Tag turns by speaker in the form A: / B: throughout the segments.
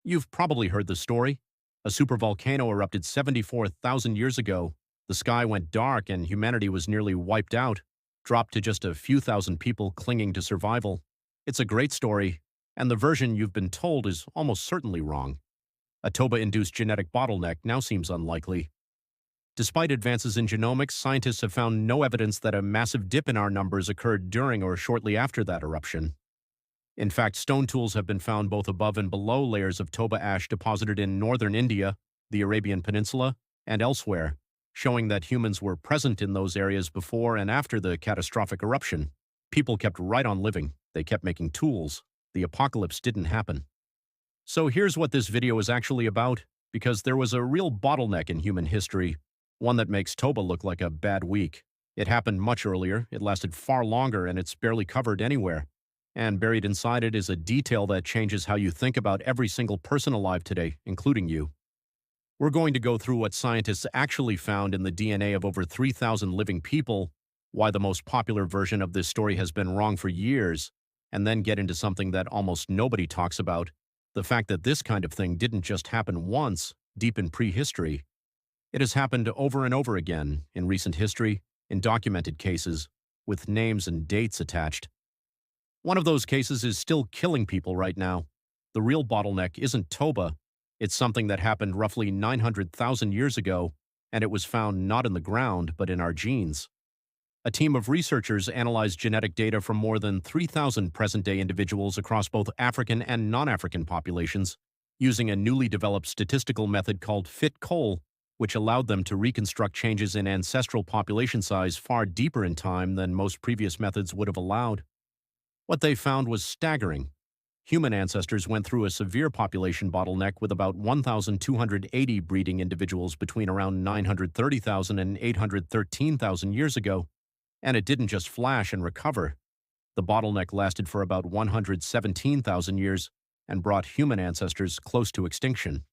A: You've probably heard the story. A supervolcano erupted 74,000 years ago. The sky went dark and humanity was nearly wiped out, dropped to just a few thousand people clinging to survival. It's a great story, and the version you've been told is almost certainly wrong. A Toba-induced genetic bottleneck now seems unlikely. Despite advances in genomics, scientists have found no evidence that a massive dip in our numbers occurred during or shortly after that eruption. In fact, stone tools have been found both above and below layers of Toba ash deposited in northern India, the Arabian Peninsula, and elsewhere, showing that humans were present in those areas before and after the catastrophic eruption. People kept right on living. They kept making tools. The apocalypse didn't happen. So here's what this video is actually about, because there was a real bottleneck in human history, one that makes Toba look like a bad week. It happened much earlier, it lasted far longer, and it's barely covered anywhere. And buried inside it is a detail that changes how you think about every single person alive today, including you. We're going to go through what scientists actually found in the DNA of over 3,000 living people, why the most popular version of this story has been wrong for years, and then get into something that almost nobody talks about, the fact that this kind of thing didn't just happen once, deep in prehistory. It has happened over and over again, in recent history, in documented cases, with names and dates attached. One of those cases is still killing people right now. The real bottleneck isn't Toba. It's something that happened roughly 900,000 years ago, and it was found not in the ground, but in our genes. A team of researchers analyzed genetic data from more than 3,000 present-day individuals across both African and non-African populations, using a newly developed statistical method called fit-col, which allowed them to reconstruct changes in ancestral population size far deeper in time than most previous methods would have allowed. What they found was staggering. Human ancestors went through a severe population bottleneck with about 1,280 breeding individuals between around 930,000 and 813,000 years ago, and it didn't just flash and recover. The bottleneck lasted for about 117,000 years and brought human ancestors close to extinction.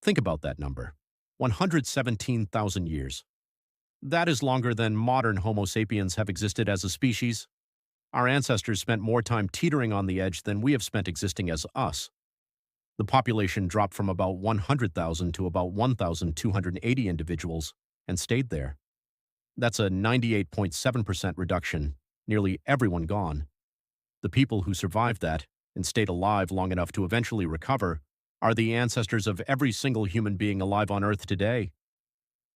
A: Think about that number. 117,000 years. That is longer than modern Homo sapiens have existed as a species. Our ancestors spent more time teetering on the edge than we have spent existing as us. The population dropped from about 100,000 to about 1,280 individuals and stayed there. That's a 98.7% reduction, nearly everyone gone. The people who survived that and stayed alive long enough to eventually recover are the ancestors of every single human being alive on Earth today.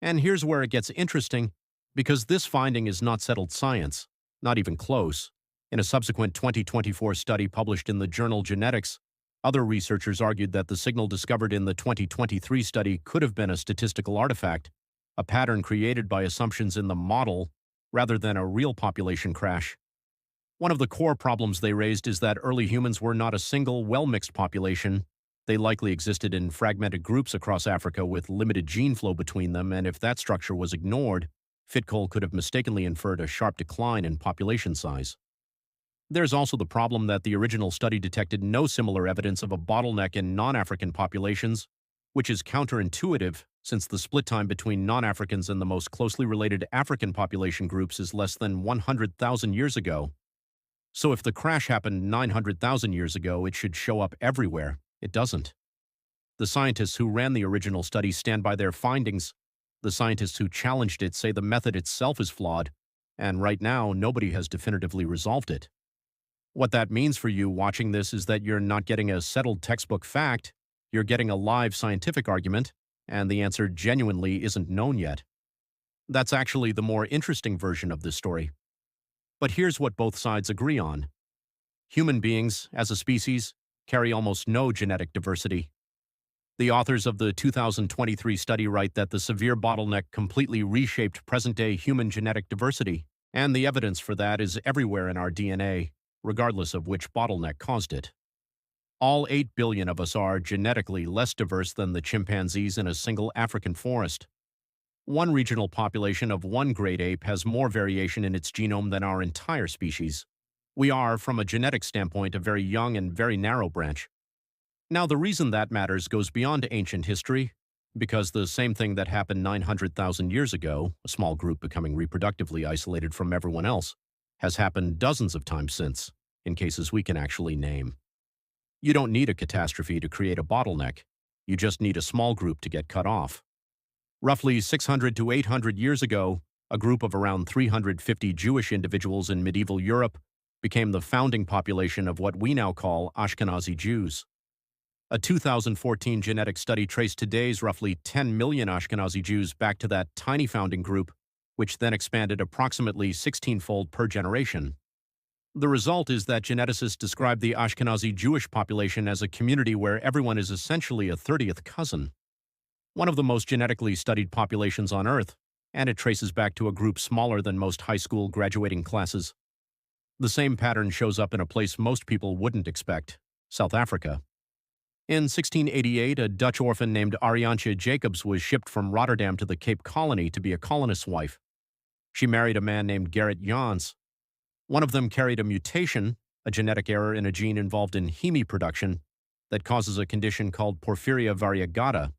A: And here's where it gets interesting, because this finding is not settled science, not even close. In a subsequent 2024 study published in the journal Genetics, other researchers argued that the signal discovered in the 2023 study could have been a statistical artifact, a pattern created by assumptions in the model rather than a real population crash. One of the core problems they raised is that early humans were not a single, well-mixed population. They likely existed in fragmented groups across Africa with limited gene flow between them, and if that structure was ignored, fit-col could have mistakenly inferred a sharp decline in population size. There's also the problem that the original study detected no similar evidence of a bottleneck in non-African populations, which is counterintuitive since the split time between non-Africans and the most closely related African population groups is less than 100,000 years ago. So if the crash happened 900,000 years ago, it should show up everywhere. It doesn't. The scientists who ran the original study stand by their findings. The scientists who challenged it say the method itself is flawed, and right now nobody has definitively resolved it. What that means for you watching this is that you're not getting a settled textbook fact, you're getting a live scientific argument, and the answer genuinely isn't known yet. That's actually the more interesting version of this story. But here's what both sides agree on. Human beings, as a species, carry almost no genetic diversity. The authors of the 2023 study write that the severe bottleneck completely reshaped present-day human genetic diversity, and the evidence for that is everywhere in our DNA, regardless of which bottleneck caused it. All 8 billion of us are genetically less diverse than the chimpanzees in a single African forest. One regional population of one great ape has more variation in its genome than our entire species. We are, from a genetic standpoint, a very young and very narrow branch. Now, the reason that matters goes beyond ancient history, because the same thing that happened 900,000 years ago, a small group becoming reproductively isolated from everyone else, has happened dozens of times since, in cases we can actually name. You don't need a catastrophe to create a bottleneck. You just need a small group to get cut off. Roughly 600 to 800 years ago, a group of around 350 Jewish individuals in medieval Europe became the founding population of what we now call Ashkenazi Jews. A 2014 genetic study traced today's roughly 10 million Ashkenazi Jews back to that tiny founding group, which then expanded approximately 16-fold per generation. The result is that geneticists describe the Ashkenazi Jewish population as a community where everyone is essentially a 30th cousin. One of the most genetically studied populations on Earth, and it traces back to a group smaller than most high school graduating classes. The same pattern shows up in a place most people wouldn't expect: South Africa. In 1688, a Dutch orphan named Ariantje Jacobs was shipped from Rotterdam to the Cape Colony to be a colonist's wife. She married a man named Gerrit Jans. One of them carried a mutation, a genetic error in a gene involved in heme production, that causes a condition called porphyria variegata.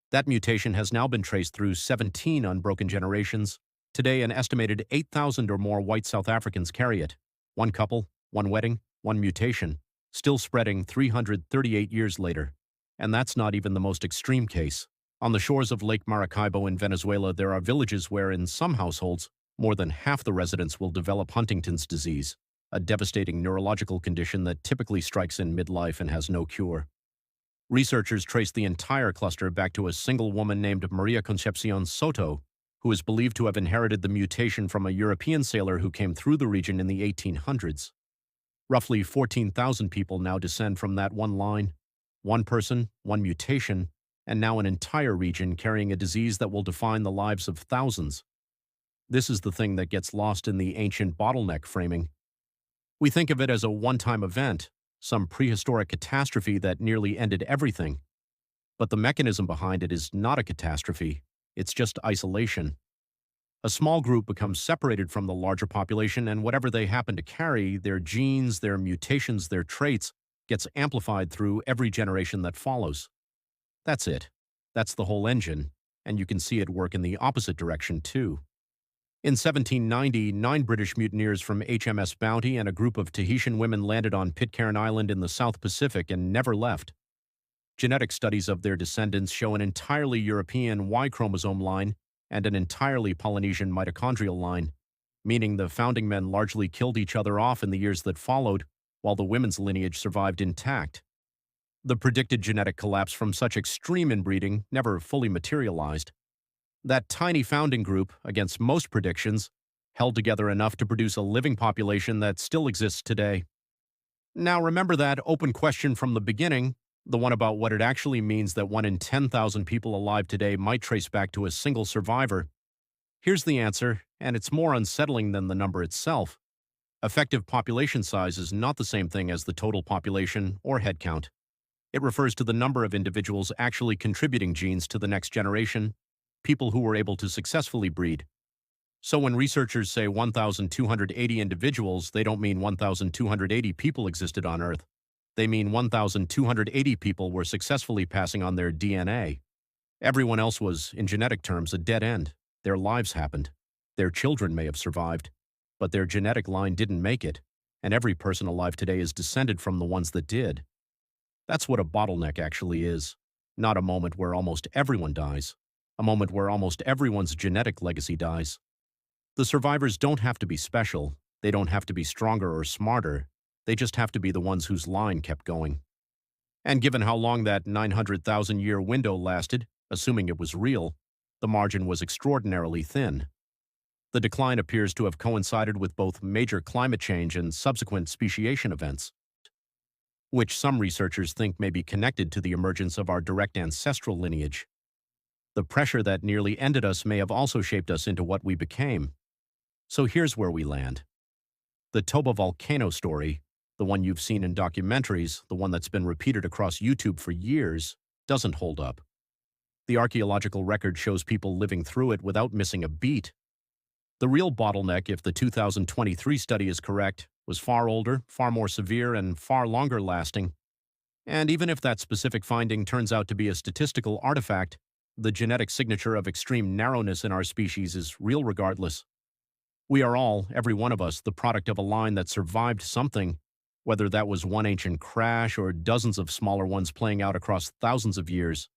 A: That mutation has now been traced through 17 unbroken generations. Today, an estimated 8,000 or more white South Africans carry it. One couple, one wedding, one mutation, still spreading 338 years later. And that's not even the most extreme case. On the shores of Lake Maracaibo in Venezuela, there are villages where, in some households, more than half the residents will develop Huntington's disease, a devastating neurological condition that typically strikes in midlife and has no cure. Researchers traced the entire cluster back to a single woman named Maria Concepcion Soto, who is believed to have inherited the mutation from a European sailor who came through the region in the 1800s. Roughly 14,000 people now descend from that one line, one person, one mutation, and now an entire region carrying a disease that will define the lives of thousands. This is the thing that gets lost in the ancient bottleneck framing. We think of it as a one-time event, some prehistoric catastrophe that nearly ended everything. But the mechanism behind it is not a catastrophe, it's just isolation. A small group becomes separated from the larger population, and whatever they happen to carry, their genes, their mutations, their traits, gets amplified through every generation that follows. That's it. That's the whole engine, and you can see it work in the opposite direction too. In 1790, 9 British mutineers from HMS Bounty and a group of Tahitian women landed on Pitcairn Island in the South Pacific and never left. Genetic studies of their descendants show an entirely European Y chromosome line and an entirely Polynesian mitochondrial line, meaning the founding men largely killed each other off in the years that followed, while the women's lineage survived intact. The predicted genetic collapse from such extreme inbreeding never fully materialized. That tiny founding group, against most predictions, held together enough to produce a living population that still exists today. Now remember that open question from the beginning, the one about what it actually means that 1 in 10,000 people alive today might trace back to a single survivor. Here's the answer, and it's more unsettling than the number itself. Effective population size is not the same thing as the total population or head count. It refers to the number of individuals actually contributing genes to the next generation, people who were able to successfully breed. So when researchers say 1,280 individuals, they don't mean 1,280 people existed on Earth. They mean 1,280 people were successfully passing on their DNA. Everyone else was, in genetic terms, a dead end. Their lives happened. Their children may have survived, but their genetic line didn't make it, and every person alive today is descended from the ones that did. That's what a bottleneck actually is, not a moment where almost everyone dies, a moment where almost everyone's genetic legacy dies. The survivors don't have to be special, they don't have to be stronger or smarter, they just have to be the ones whose line kept going. And given how long that 900,000-year window lasted, assuming it was real, the margin was extraordinarily thin. The decline appears to have coincided with both major climate change and subsequent speciation events, which some researchers think may be connected to the emergence of our direct ancestral lineage. The pressure that nearly ended us may have also shaped us into what we became. So here's where we land. The Toba volcano story, the one you've seen in documentaries, the one that's been repeated across YouTube for years, doesn't hold up. The archaeological record shows people living through it without missing a beat. The real bottleneck, if the 2023 study is correct, was far older, far more severe, and far longer lasting. And even if that specific finding turns out to be a statistical artifact, the genetic signature of extreme narrowness in our species is real regardless. We are all, every one of us, the product of a line that survived something, whether that was one ancient crash or dozens of smaller ones playing out across thousands of years.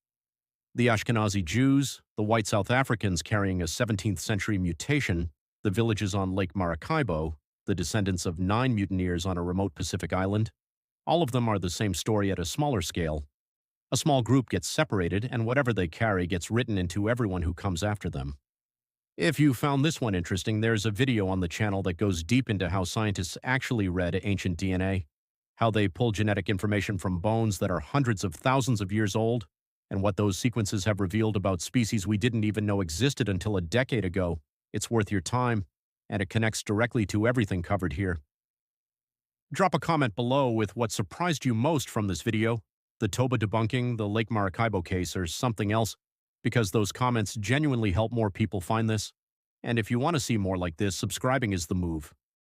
A: The Ashkenazi Jews, the white South Africans carrying a 17th century mutation, the villages on Lake Maracaibo, the descendants of 9 mutineers on a remote Pacific island, all of them are the same story at a smaller scale. A small group gets separated, and whatever they carry gets written into everyone who comes after them. If you found this one interesting, there's a video on the channel that goes deep into how scientists actually read ancient DNA, how they pull genetic information from bones that are hundreds of thousands of years old, and what those sequences have revealed about species we didn't even know existed until a decade ago. It's worth your time, and it connects directly to everything covered here. Drop a comment below with what surprised you most from this video, the Toba debunking, the Lake Maracaibo case, or something else, because those comments genuinely help more people find this. And if you want to see more like this, subscribing is the move.